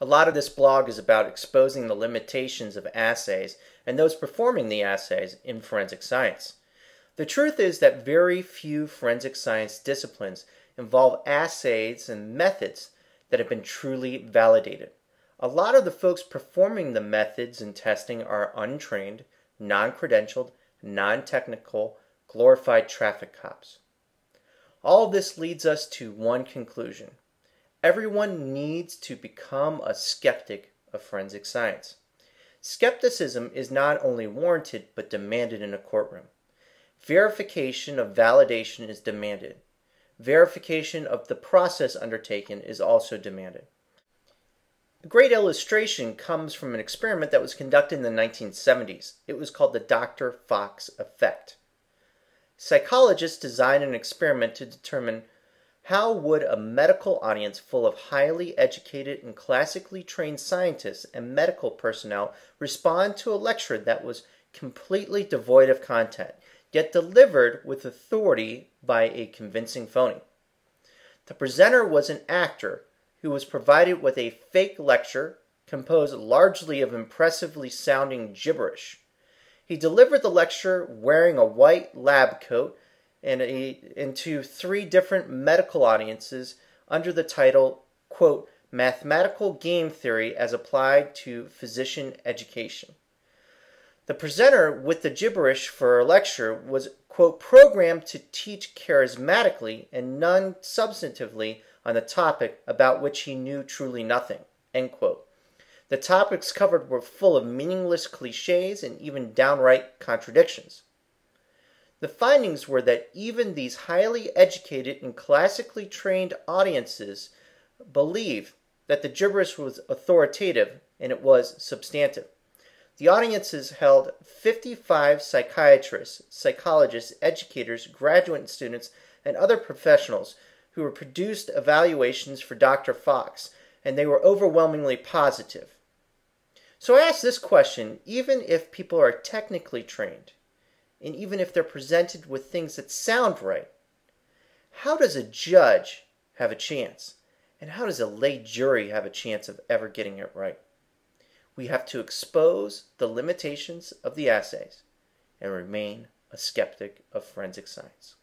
A lot of this blog is about exposing the limitations of assays and those performing the assays in forensic science. The truth is that very few forensic science disciplines involve assays and methods that have been truly validated. A lot of the folks performing the methods and testing are untrained, non-credentialed, non-technical, glorified traffic cops. All this leads us to one conclusion. Everyone needs to become a skeptic of forensic science. Skepticism is not only warranted but demanded in a courtroom. Verification of validation is demanded. Verification of the process undertaken is also demanded. A great illustration comes from an experiment that was conducted in the 1970s. It was called the Dr. Fox effect. Psychologists designed an experiment to determine how would a medical audience full of highly educated and classically trained scientists and medical personnel respond to a lecture that was completely devoid of content, yet delivered with authority by a convincing phony. The presenter was an actor who was provided with a fake lecture composed largely of impressively sounding gibberish. He delivered the lecture wearing a white lab coat into 3 different medical audiences under the title, quote, Mathematical Game Theory as Applied to Physician Education. The presenter with the gibberish for a lecture was, quote, programmed to teach charismatically and non-substantively on the topic about which he knew truly nothing, end quote. The topics covered were full of meaningless cliches and even downright contradictions. The findings were that even these highly educated and classically trained audiences believed that the gibberish was authoritative and it was substantive. The audiences held 55 psychiatrists, psychologists, educators, graduate students, and other professionals who were produced evaluations for Dr. Fox, and they were overwhelmingly positive. So I ask this question, even if people are technically trained, and even if they're presented with things that sound right, how does a judge have a chance? And how does a lay jury have a chance of ever getting it right? We have to expose the limitations of the assays and remain a skeptic of forensic science.